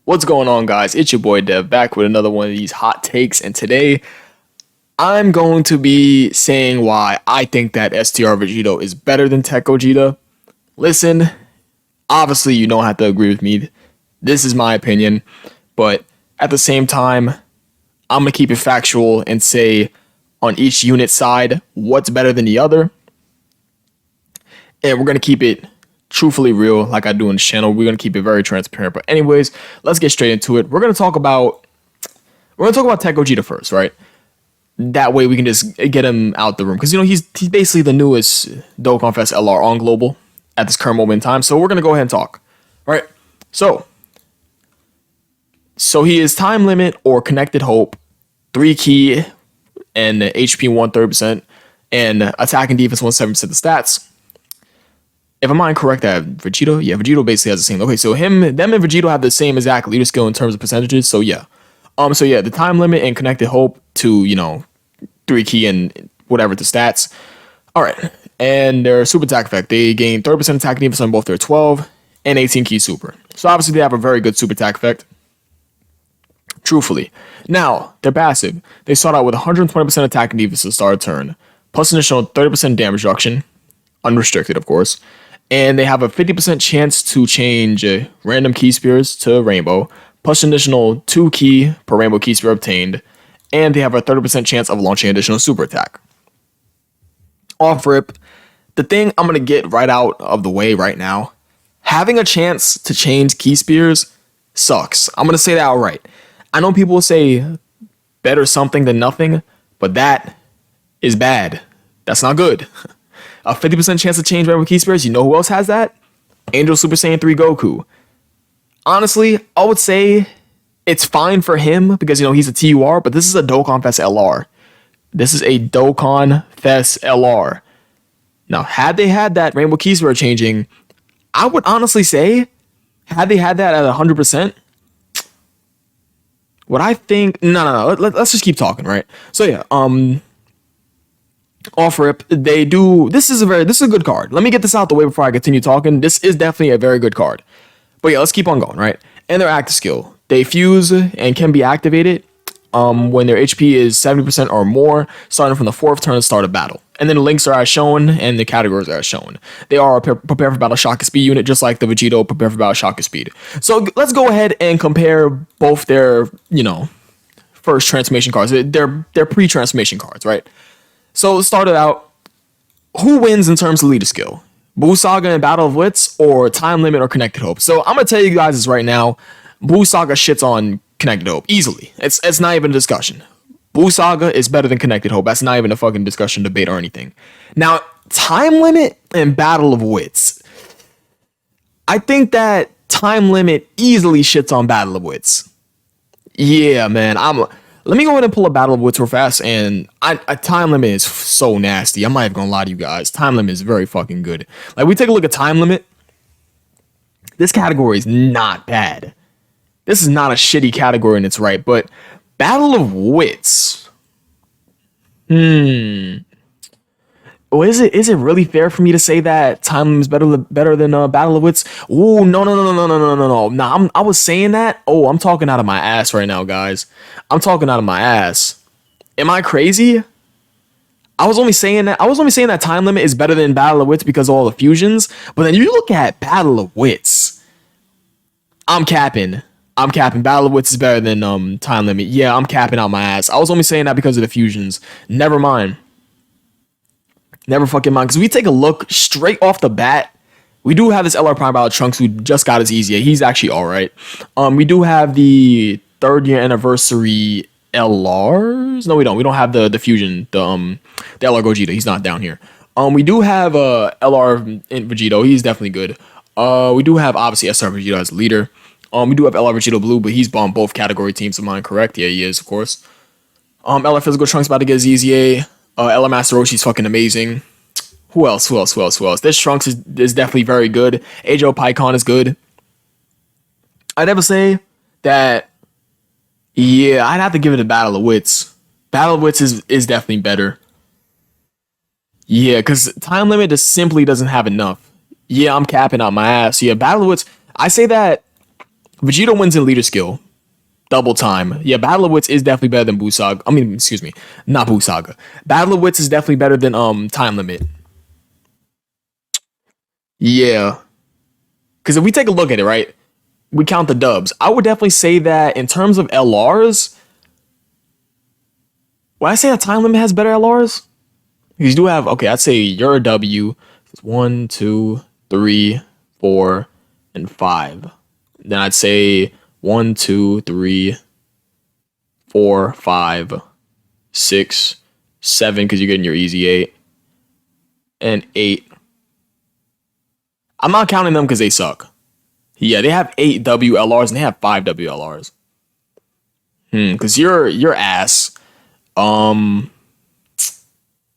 What's going on, guys? It's your boy Dev back with another one of these hot takes, and today I'm going to be saying why I think that STR VEGITO is better than TEQ Gogeta. Listen, obviously you don't have to agree with me. This is my opinion, but at the same time, I'm gonna keep it factual and say on each unit side what's better than the other, and we're gonna keep it truthfully real like I do in this channel. We're gonna keep it very transparent. But anyways, let's get straight into it. We're gonna talk about TEQ Gogeta first, right? That way we can just get him out the room, because he's basically the newest Dokkan Fest LR on global at this current moment in time. So we're gonna go ahead and talk, right? So he is time limit or connected hope, 3 key and HP 130% and attack and defense 170% the stats. If I'm not incorrect, that VEGITO, VEGITO basically has the same. Okay, so them and VEGITO have the same exact leader skill in terms of percentages. So yeah, the time limit and connected hope to 3 key and whatever the stats. All right, and their super attack effect, they gain 30% attack and defense on both their 12 and 18 key super. So obviously they have a very good super attack effect. Truthfully, now their passive, they start out with 120% attack and defense to start a turn, plus an additional 30% damage reduction, unrestricted of course. And they have a 50% chance to change random key spears to rainbow, plus an additional 2 key per rainbow key spear obtained. And they have a 30% chance of launching additional super attack. Off rip, the thing I'm going to get right out of the way right now, having a chance to change key spears sucks. I'm going to say that outright. I know people will say better something than nothing, but that is bad. That's not good. A 50% chance to change rainbow key spears. You know who else has that? Angel Super Saiyan 3 Goku. Honestly, I would say it's fine for him because he's a TUR, but this is a Dokkan Fest LR. This is a Dokkan Fest LR. Now, had they had that rainbow key spear changing, I would honestly say, had they had that at 100%, what I think, no. Let's just keep talking, right? So yeah, off rip, they do. This is a good card. Let me get this out the way before I continue talking. This is definitely a very good card. But yeah, let's keep on going, right? And their active skill, they fuse and can be activated when their HP is 70% or more, starting from the 4th turn to start a battle. And then the links are as shown, and the categories are as shown. They are a prepare for battle shock and speed unit, just like the VEGITO prepare for battle shock and speed. So let's go ahead and compare both their, first transformation cards. They're pre-transformation cards, right? So let's start it out. Who wins in terms of leader skill? Buu Saga and Battle of Wits, or Time Limit or Connected Hope? So I'm gonna tell you guys this right now. Buu Saga shits on Connected Hope easily. It's not even a discussion. Buu Saga is better than Connected Hope. That's not even a fucking discussion, debate, or anything. Now, Time Limit and Battle of Wits. I think that Time Limit easily shits on Battle of Wits. Yeah, man. Let me go ahead and pull a Battle of Wits real fast, and Time Limit is so nasty. I'm not even gonna lie to you guys. Time Limit is very fucking good. Like, we take a look at Time Limit. This category is not bad. This is not a shitty category in its right, but Battle of Wits. Well, is it really fair for me to say that Time Limit is better than Battle of Wits? Ooh, no. Nah, I was saying that. Oh, I'm talking out of my ass right now, guys. I'm talking out of my ass. Am I crazy? I was only saying that Time Limit is better than Battle of Wits because of all the fusions. But then you look at Battle of Wits. I'm capping. Battle of Wits is better than Time Limit. Yeah, I'm capping out my ass. I was only saying that because of the fusions. Never mind. Never fucking mind. Because we take a look straight off the bat. We do have this LR Prime Battle Trunks who just got his easier. He's actually alright. We do have the 3rd year anniversary LRs. No, we don't. We don't have the fusion. The LR Gogeta. He's not down here. We do have LR in VEGITO. He's definitely good. We do have obviously SR VEGITO as leader. We do have LR VEGITO Blue, but he's on both category teams, if I'm correct. Yeah, he is, of course. LR Physical Trunks about to get his EZA. LR Master Roshi's fucking amazing. Who else? This Trunks is definitely very good. Ajo Pycon is good. I'd ever say that, yeah, I'd have to give it a Battle of Wits. Battle of Wits is definitely better. Yeah, because Time Limit just simply doesn't have enough. Yeah, I'm capping out my ass. Yeah, Battle of Wits, I say that Vegito wins in leader skill. Double time. Yeah, Battle of Wits is definitely better than Busaga. I mean, excuse me, not Busaga. Battle of Wits is definitely better than Time Limit. Yeah. Because if we take a look at it, right, we count the dubs. I would definitely say that in terms of LRs, would I say that Time Limit has better LRs? Because you do have, okay, I'd say you're a W. It's 1, 2, 3, 4, and 5. Then I'd say 1, 2, 3, 4, 5, 6, 7, because you're getting your easy 8, and 8. I'm not counting them because they suck. Yeah, they have 8 WLRs and they have 5 WLRs. Because you're ass.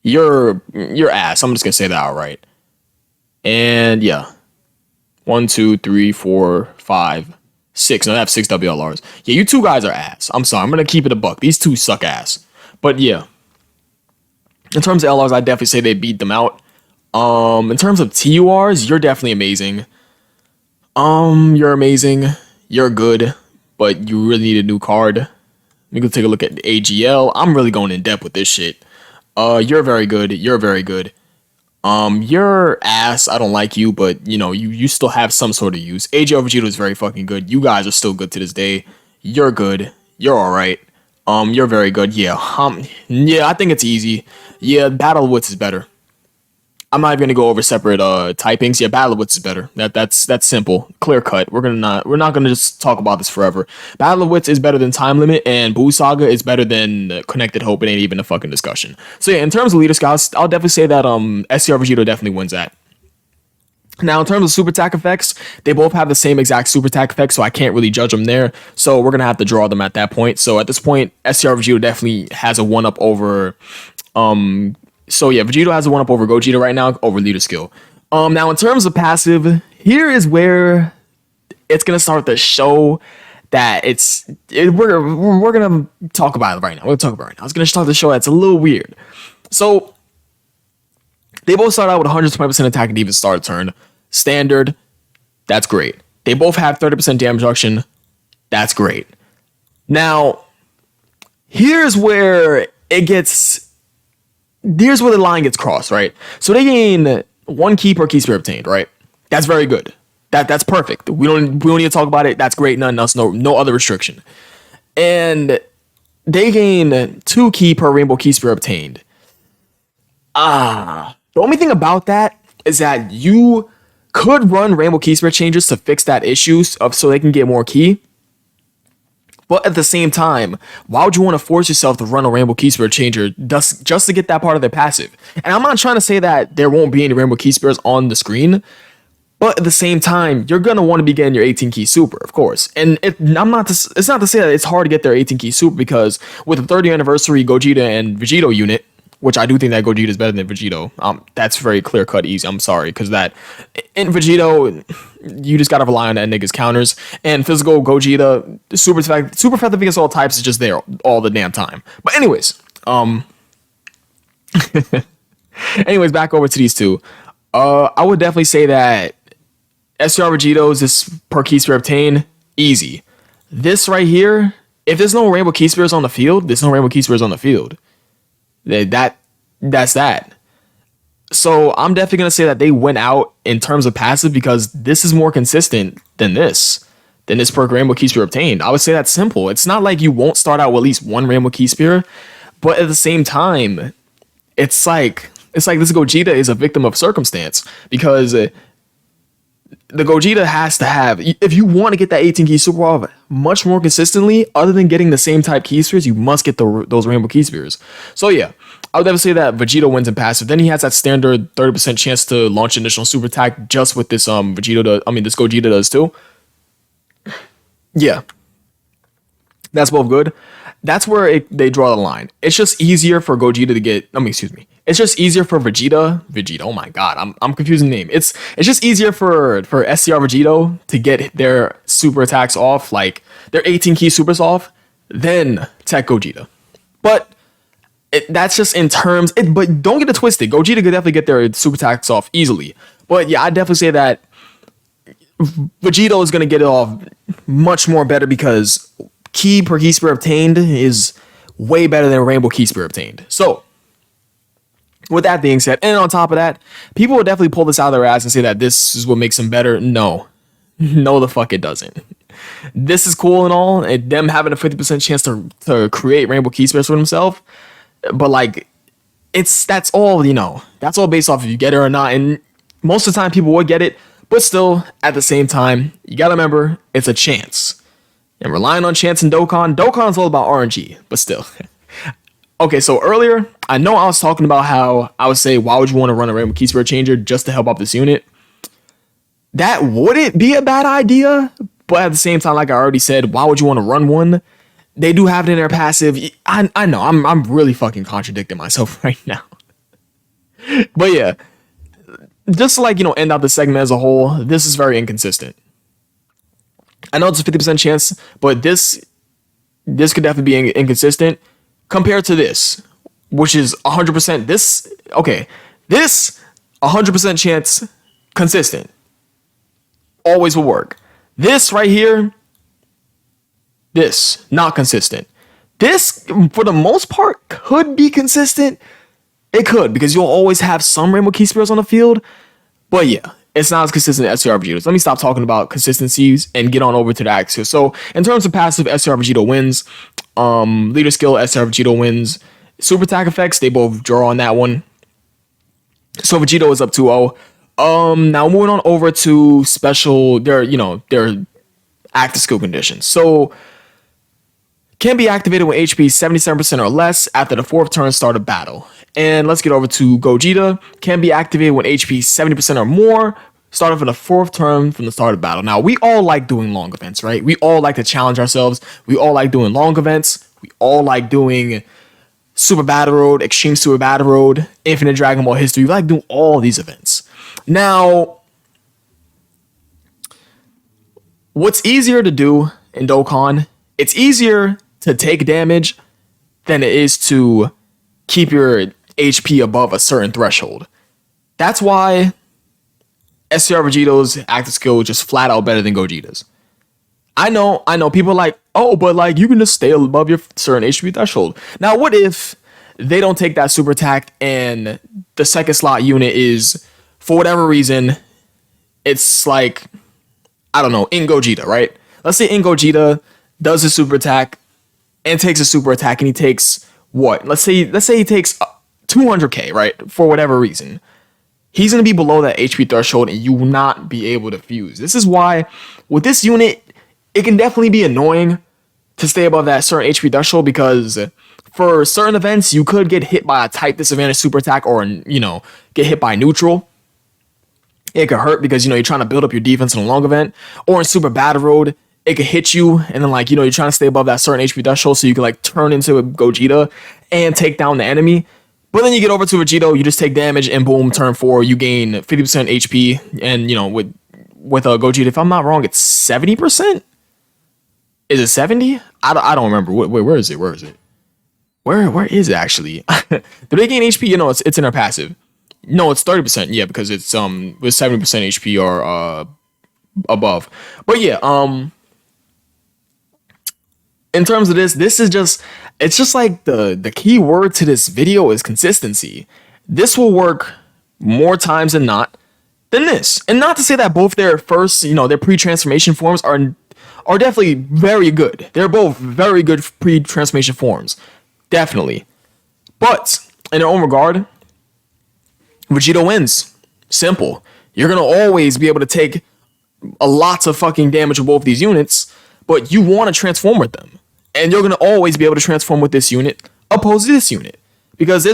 You're ass. I'm just gonna say that outright. And yeah, 1, 2, 3, 4, 5, 6. No, they have 6 WLRs. Yeah, you two guys are ass. I'm sorry. I'm gonna keep it a buck. These two suck ass. But yeah, in terms of LRs, I definitely say they beat them out. In terms of TURs, you're definitely amazing. You're amazing. You're good, but you really need a new card. We can take a look at AGL. I'm really going in depth with this shit. You're very good. You're very good. You're ass. I don't like you, but you know, you still have some sort of use. AGL Vegito is very fucking good. You guys are still good to this day. You're good. You're alright. You're very good. Yeah. Yeah, I think it's easy. Yeah, Battle of Wits is better. I'm not even gonna go over separate typings. Yeah, Battle of Wits is better. That's simple, clear cut. We're not gonna just talk about this forever. Battle of Wits is better than Time Limit, and Boo Saga is better than Connected Hope. It ain't even a fucking discussion. So yeah, in terms of leader scouts, I'll definitely say that STR Vegito definitely wins that. Now, in terms of super attack effects, they both have the same exact super attack effects, so I can't really judge them there. So we're gonna have to draw them at that point. So at this point, STR Vegito definitely has a 1-up over So yeah, Vegito has a 1-up over Gogeta right now over leader skill. Now in terms of passive, here is where it's gonna start to show that we're gonna talk about it right now. We're gonna talk about it right now. It's gonna start to show that it's a little weird. So they both start out with 120% attack and defense start turn. Standard, that's great. They both have 30% damage reduction. That's great. Now, here's where the line gets crossed, right? So they gain 1 key per key spirit obtained, right? That's very good. That's perfect. We don't need to talk about it. That's great. Nothing else. No other restriction. And they gain 2 key per rainbow key spirit obtained. The only thing about that is that you could run rainbow key spirit changes to fix that issue so they can get more key. But at the same time, why would you want to force yourself to run a Rainbow Key Spirit changer just to get that part of their passive? And I'm not trying to say that there won't be any Rainbow Key Spirits on the screen, but at the same time, you're going to want to be getting your 18 key super, of course. And it's not to say that it's hard to get their 18 key super, because with the 30th anniversary Gogeta and Vegito unit, which I do think that Gogeta is better than Vegito. That's very clear cut easy. I'm sorry, because that in Vegito, you just gotta rely on that nigga's counters. And physical Gogeta, super effective against all types is just there all the damn time. But anyways, back over to these two. I would definitely say that STR Vegito's this per key spirit obtain easy. This right here, if there's no Rainbow Key Spirits on the field, there's no Rainbow Key Spirits on the field. That's that. So I'm definitely gonna say that they went out in terms of passive, because this is more consistent than this perk Rainbow Key Spirit obtained. I would say that's simple. It's not like you won't start out with at least 1 Rainbow Key Spirit, but at the same time, it's like this Gogeta is a victim of circumstance, because the Gogeta has to have, if you want to get that 18 key super off much more consistently, other than getting the same type key spheres, you must get those rainbow key spheres. So yeah, I would definitely say that Vegito wins in passive. Then he has that standard 30% chance to launch initial super attack, just with this this Gogeta does too. Yeah, that's both good. That's where they draw the line. It's just easier for Gogeta to get, it's just easier for Vegito, oh my god, I'm confusing the name. It's just easier for STR Vegito to get their super attacks off, like their 18 key supers off, than TEQ Gogeta. But that's just in terms, but don't get it twisted. Gogeta could definitely get their super attacks off easily. But yeah, I definitely say that Vegito is going to get it off much more better because key per key spear obtained is way better than rainbow key spear obtained. So, with that being said, and on top of that, people will definitely pull this out of their ass and say that this is what makes him better. No. No, the fuck it doesn't. This is cool and all, and them having a 50% chance to create rainbow key spears for themselves, but like, that's all, that's all based off if you get it or not, and most of the time people would get it, but still, at the same time, you gotta remember, it's a chance. And relying on chance in Dokkan's all about RNG, but still. Okay, so earlier, I know I was talking about how I would say, why would you want to run a rainbow key spear changer just to help out this unit? That wouldn't be a bad idea, but at the same time, like I already said, why would you want to run one? They do have it in their passive. I know, I'm really fucking contradicting myself right now. But yeah, just to like, end out the segment as a whole, this is very inconsistent. I know it's a 50% chance, but this could definitely be inconsistent compared to this, which is 100%. This 100% chance consistent. Always will work. This right here, this not consistent. This, for the most part, could be consistent. It could, because you'll always have some rainbow key spears on the field. But yeah, it's not as consistent as STR Vegitos. Let me stop talking about consistencies and get on over to the axial. So in terms of passive, STR Vegito wins. Leader skill, STR Vegito wins. Super attack effects, they both draw on that one. So Vegito is up 2-0. Now moving on over to special, their active skill conditions. So can be activated when HP 77% or less after the 4th turn start of battle. And let's get over to Gogeta. Can be activated when HP 70% or more, starting from the 4th turn from the start of battle. Now, we all like doing long events, right? We all like to challenge ourselves. We all like doing long events. We all like doing Super Battle Road, Extreme Super Battle Road, Infinite Dragon Ball History. We like doing all these events. Now, what's easier to do in Dokkan? It's easier to take damage than it is to keep your HP above a certain threshold. That's why STR Vegito's active skill is just flat out better than Gogeta's. I know, people are like, oh, but like you can just stay above your certain HP threshold. Now, what if they don't take that super attack and the second slot unit is, for whatever reason, it's like, I don't know, in Gogeta, right? Let's say in Gogeta does a super attack and takes a super attack and he takes what? Let's say he takes 200k, right? For whatever reason. He's going to be below that HP threshold and you will not be able to fuse. This is why with this unit, it can definitely be annoying to stay above that certain HP threshold because for certain events, you could get hit by a type disadvantage super attack or, get hit by neutral. It could hurt because, you're trying to build up your defense in a long event. Or in Super Battle Road, it could hit you and then, you're trying to stay above that certain HP threshold so you can, turn into a Gogeta and take down the enemy. But then you get over to Vegito, you just take damage, and boom, turn 4, you gain 50% HP. And, with a Gogeta, if I'm not wrong, it's 70%? Is it 70? I don't remember. Where is it? Where is it? Where is it actually? Do they gain HP? It's in our passive. No, it's 30%. Yeah, because it's with 70% HP or above. But yeah, in terms of this is just, it's just like the key word to this video is consistency. This will work more times than not than this. And not to say that both their first, their pre-transformation forms are definitely very good. They're both very good pre-transformation forms. Definitely. But in their own regard, Vegito wins. Simple. You're going to always be able to take a lots of fucking damage with both these units, but you want to transform with them. And you're going to always be able to transform with this unit opposed to this unit. Because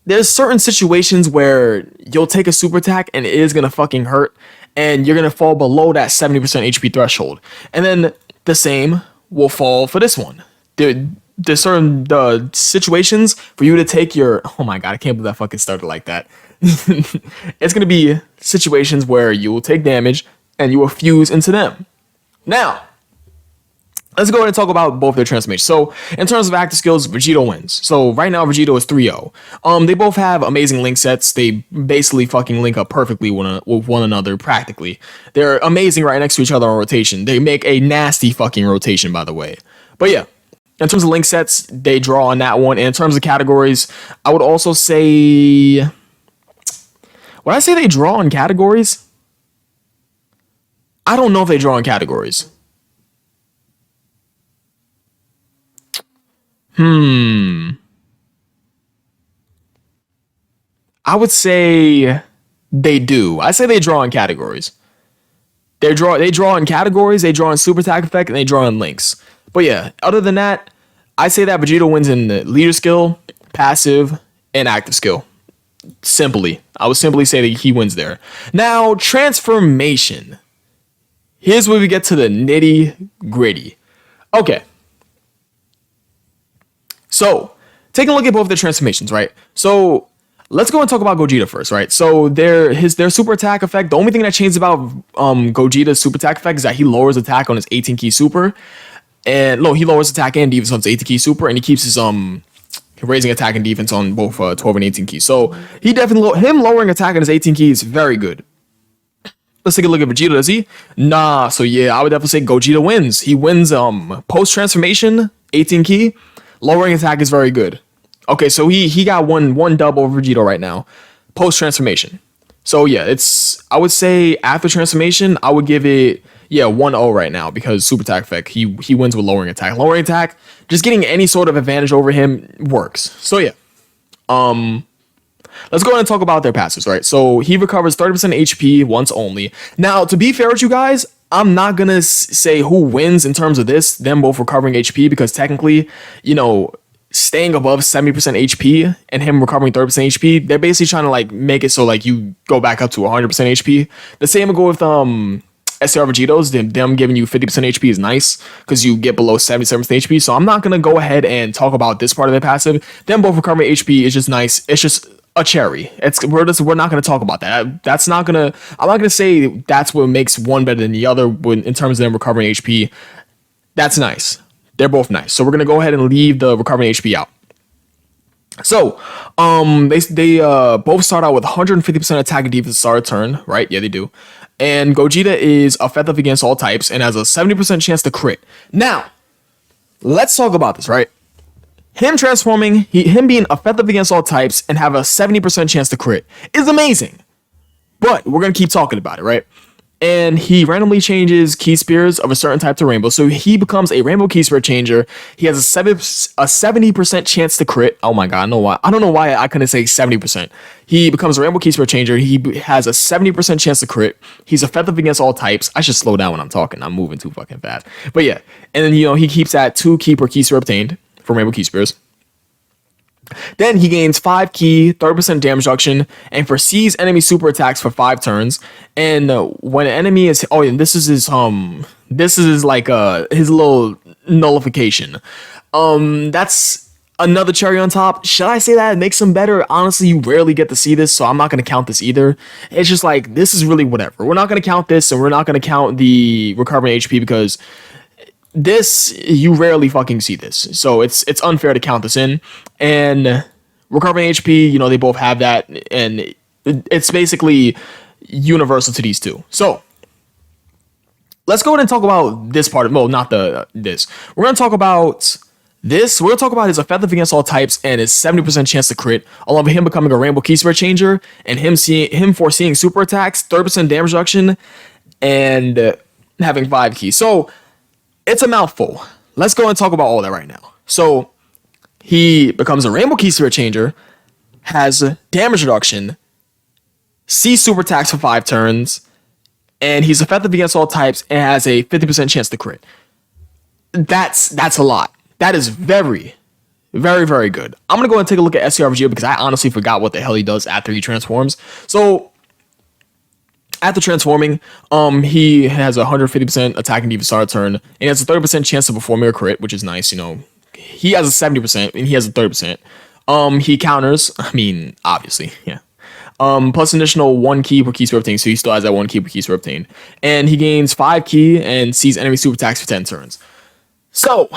there's certain situations where you'll take a super attack and it is going to fucking hurt and you're going to fall below that 70% HP threshold. And then the same will fall for this one. There's certain situations for you to take your... Oh my god, I can't believe that fucking started like that. It's going to be situations where you will take damage and you will fuse into them. Now, let's go ahead and talk about both their transformations. So, in terms of active skills, Vegito wins. So, right now, Vegito is 3-0. They both have amazing link sets. They basically fucking link up perfectly with one another, practically. They're amazing right next to each other on rotation. They make a nasty fucking rotation, by the way. But yeah, in terms of link sets, they draw on that one. And in terms of categories, I would also say... Would I say they draw on categories? I don't know if they draw on categories. I would say they do. I say they draw in categories. They draw in categories, they draw in super attack effect, and they draw in links. But yeah, other than that, I say that Vegito wins in the leader skill, passive, and active skill. Simply. I would simply say that he wins there. Now, transformation. Here's where we get to the nitty gritty. Okay. So, taking a look at both their transformations, right? So, let's go and talk about Gogeta first, right? So, their super attack effect, the only thing that changes about Gogeta's super attack effect is that he lowers attack on his 18 key super. And no, he lowers attack and defense on his 18 key super, and he keeps his raising attack and defense on both 12 and 18 keys. So, he definitely him lowering attack on his 18 keys very good. Let's take a look at Vegeta. Does he? Nah. So yeah, I would definitely say Gogeta wins. He wins post transformation 18 key. Lowering attack is very good. Okay, so he got one dub over Vegito right now. Post transformation. So yeah, I would say after transformation, I would give it 1-0 right now because super attack effect. He wins with lowering attack. Lowering attack, just getting any sort of advantage over him works. So yeah. Let's go ahead and talk about their passives, right? So he recovers 30% HP once only. Now, to be fair with you guys, I'm not going to say who wins in terms of them both recovering HP because technically, staying above 70% HP and him recovering 30% HP, they're basically trying to like make it so like you go back up to 100% HP. The same would go with STR Vegitos. Them giving you 50% HP is nice because you get below 77% HP. So I'm not going to go ahead and talk about this part of their passive. Them both recovering HP is just nice. It's just a cherry. We're not going to talk about that. I'm not going to say that's what makes one better than the other in terms of them recovering HP. That's nice. They're both nice. So we're going to go ahead and leave the recovering HP out. So, they both start out with 150% attack and defense start turn, right? Yeah, they do. And Gogeta is effective against all types and has a 70% chance to crit. Now, let's talk about this, right? Him transforming, him being effective against all types and have a 70% chance to crit is amazing. But we're going to keep talking about it, right? And he randomly changes key spears of a certain type to rainbow. So he becomes a rainbow key spear changer. He has a 70% chance to crit. Oh my god, I don't know why I couldn't say 70%. He becomes a rainbow key spear changer. He has a 70% chance to crit. He's effective against all types. I should slow down when I'm talking. I'm moving too fucking fast. But yeah. And then he keeps at 2 key per key spear obtained for rainbow key spears. Then he gains 5 key, 30% damage reduction, and foresees enemy super attacks for 5 turns. And when an enemy is and this is his like his little nullification. That's another cherry on top. Should I say that it makes him better? Honestly, you rarely get to see this, so I'm not gonna count this either. It's just like this is really whatever. We're not gonna count this, and we're not gonna count the recovering HP because this you rarely fucking see this, so it's unfair to count this in. And recovering HP, they both have that, and it's basically universal to these two. So let's go ahead and talk about this part of this. We're gonna talk about this. We're gonna talk about his effective against all types and his 70% chance to crit, along with him becoming a rainbow key spear changer and him foreseeing super attacks, 30% damage reduction, and having 5 keys. So it's a mouthful. Let's go and talk about all that right now. So he becomes a rainbow key spear changer, has damage reduction, sees super attacks for 5 turns, and he's effective against all types and has a 50% chance to crit. That's a lot. That is very, very, very good. I'm gonna go and take a look at STR Vegito because I honestly forgot what the hell he does after he transforms. So after transforming, he has a 150% attack and defense start turn, and he has a 30% chance to perform a crit, which is nice. He has a 70% and he has a 30%. He counters. I mean, obviously, yeah. Plus additional 1 key per key spear obtained, so he still has that 1 key per key spear obtained, and he gains 5 key and sees enemy super attacks for 10 turns. So,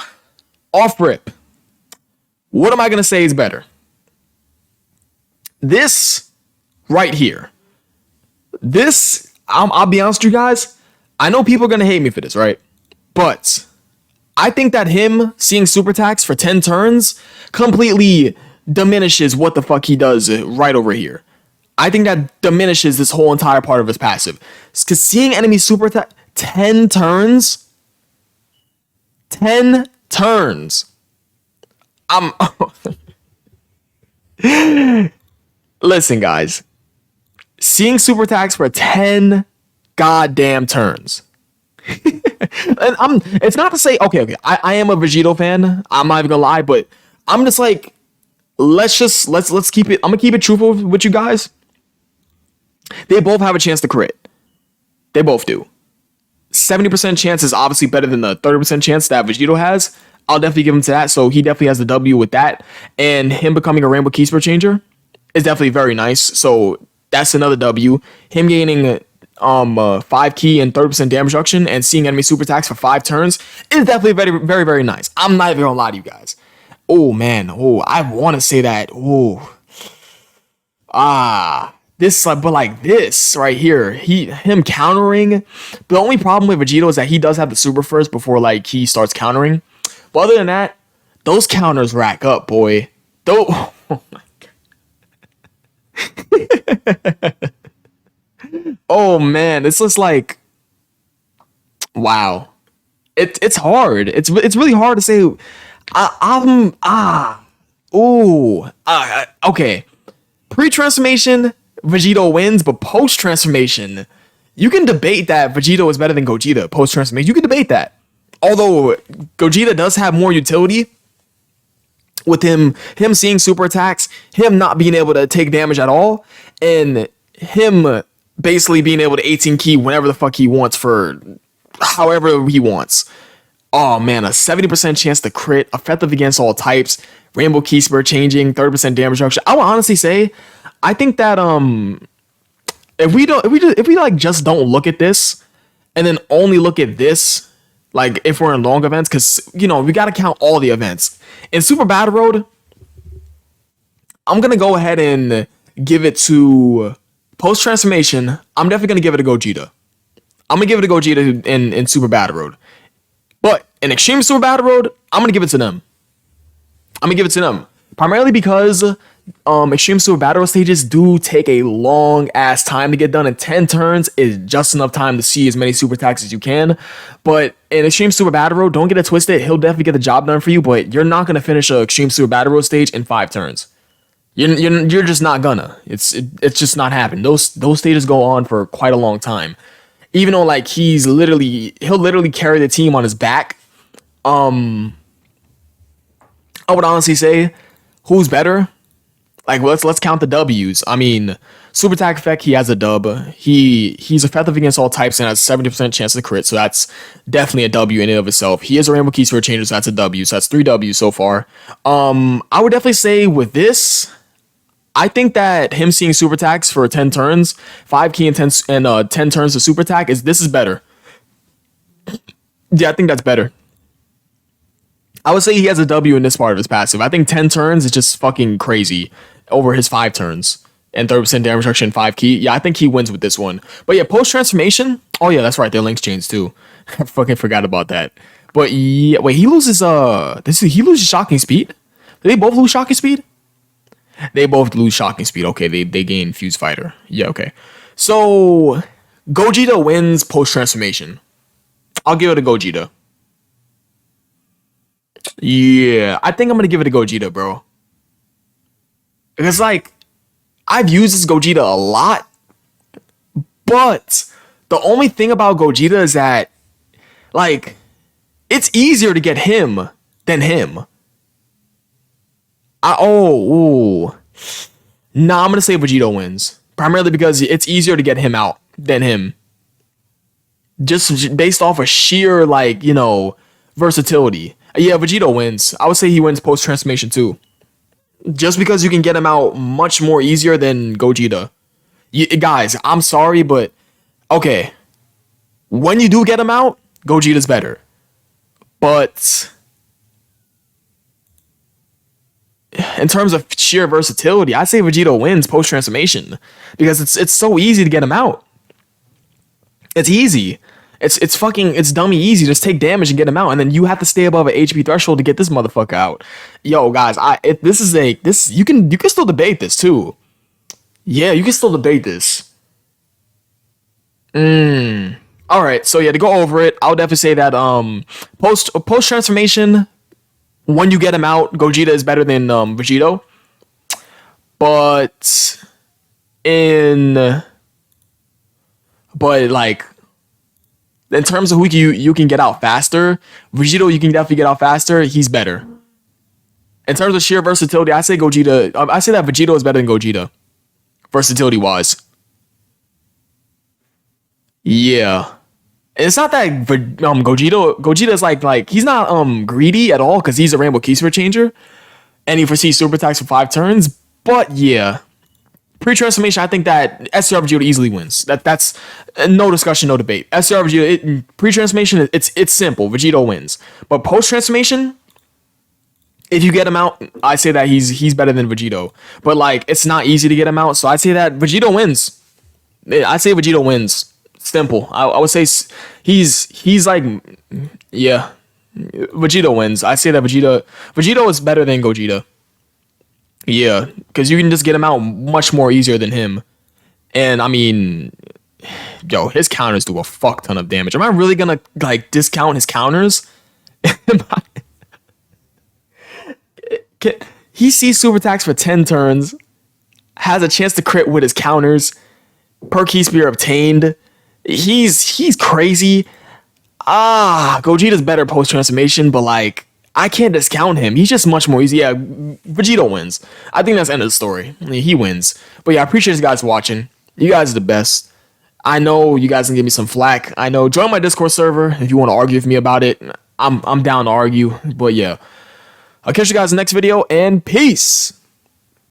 off rip, what am I going to say is better? This right here. I'll be honest with you guys. I know people are going to hate me for this, right? But I think that him seeing super attacks for 10 turns completely diminishes what the fuck he does right over here. I think that diminishes this whole entire part of his passive. Because seeing enemy super attack 10 turns, 10 turns. Listen, guys. Seeing super attacks for 10 goddamn turns. And it's not to say, okay. I am a Vegito fan. I'm not even gonna lie, but I'm just like, let's keep it. I'm gonna keep it truthful with you guys. They both have a chance to crit. They both do. 70% chance is obviously better than the 30% chance that Vegito has. I'll definitely give him to that. So he definitely has the W with that. And him becoming a Rainbow Keysper changer is definitely very nice. So that's another W. Him gaining 5 key and 30% damage reduction and seeing enemy super attacks for 5 turns is definitely very, very, very nice. I'm not even gonna lie to you guys. Oh man. Oh, I want to say that. Oh. This, but like this right here, him countering. The only problem with Vegito is that he does have the super first before like he starts countering. But other than that, those counters rack up, boy. Though, oh my god. Oh man, it's just like, wow. It's hard. It's really hard to say. Okay. Pre-transformation, Vegito wins, but post-transformation, you can debate that Vegito is better than Gogeta post-transformation. You can debate that. Although Gogeta does have more utility with him seeing super attacks, him not being able to take damage at all, and him basically being able to 18 key whenever the fuck he wants for however he wants. Oh man, a 70% chance to crit, effective against all types, Rainbow Keysper changing, 30% damage reduction. I would honestly say, I think that if we like just don't look at this and then only look at this, like if we're in long events, because you know we gotta count all the events. In Super Battle Road, I'm gonna go ahead and give it to post transformation. I'm definitely gonna give it to Gogeta. I'm gonna give it to Gogeta in Super Battle Road. But in Extreme Super Battle Road, I'm gonna give it to them. Primarily because Extreme Super Battle Road stages do take a long ass time to get done, and 10 turns is just enough time to see as many super attacks as you can. But in Extreme Super Battle Road, don't get it twisted, he'll definitely get the job done for you, but you're not gonna finish a Extreme Super Battle Road stage in 5 turns. You're just not gonna. It's just not happening. Those stages go on for quite a long time. Even though like he'll literally carry the team on his back. I would honestly say, who's better? Like let's count the W's. I mean, super attack effect, he has a dub. He's effective against all types and has 70% chance to crit, so that's definitely a W in and of itself. He is a Rainbow Keysper changer, so that's a W. So that's 3 W's so far. I would definitely say with this, I think that him seeing super attacks for 10 turns, 5 key and 10 turns of super attack this is better. Yeah, I think that's better. I would say he has a W in this part of his passive. I think 10 turns is just fucking crazy over his 5 turns and 30% damage reduction, 5 key. Yeah, I think he wins with this one. But yeah, post transformation. Oh yeah, that's right. They're links chains too. I fucking forgot about that. But yeah, wait, he loses he loses shocking speed. Do they both lose shocking speed? They both lose shocking speed. Okay, they gain fuse fighter. Yeah, okay. So Gogeta wins post transformation. I'll give it to Gogeta. Yeah, I think I'm gonna give it to Gogeta, bro. Because like I've used this Gogeta a lot, but the only thing about Gogeta is that like it's easier to get him than him. Nah, I'm gonna say Vegito wins. Primarily because it's easier to get him out than him. Just based off of sheer, like, you know, versatility. Yeah, Vegito wins. I would say he wins post-transformation too. Just because you can get him out much more easier than Gogeta. Guys, I'm sorry, but okay. When you do get him out, Gogeta's better. But in terms of sheer versatility, I say Vegito wins post transformation because it's so easy to get him out. It's easy. It's dummy easy. Just take damage and get him out, and then you have to stay above an HP threshold to get this motherfucker out. Yo, guys, you can still debate this too. Yeah, you can still debate this. All right, so yeah, to go over it, I would definitely say that post transformation, when you get him out, Gogeta is better than Vegito. But like in terms of who you can get out faster, Vegito you can definitely get out faster. He's better. In terms of sheer versatility, I say Gogeta. I say that Vegito is better than Gogeta, versatility wise. Yeah. It's not that Gogeta is like he's not greedy at all because he's a Rainbow Key Switch changer and he foresees super attacks for 5 turns. But yeah, pre-transformation, I think that STR Vegeta easily wins. That's no discussion, no debate. STR Vegeta pre-transformation, it's simple. Vegito wins. But post-transformation, if you get him out, I say that he's better than Vegito. But like it's not easy to get him out, so I'd say that Vegito wins. I'd say Vegito wins. Simple. I would say he's like, yeah, Vegito wins. I say that Vegito is better than Gogeta. Yeah, because you can just get him out much more easier than him. And I mean, yo, his counters do a fuck ton of damage. Am I really gonna like discount his counters? He sees super attacks for 10 turns, has a chance to crit with his counters, per key spear obtained. He's crazy. Gogeta's better post transformation, but like I can't discount him. He's just much more easy. Yeah, Vegito wins. I think that's the end of the story. I mean, he wins. But yeah, I appreciate you guys watching. You guys are the best. I know you guys can give me some flack. I know. Join my Discord server if you want to argue with me about it. I'm down to argue. But yeah, I'll catch you guys in the next video and peace.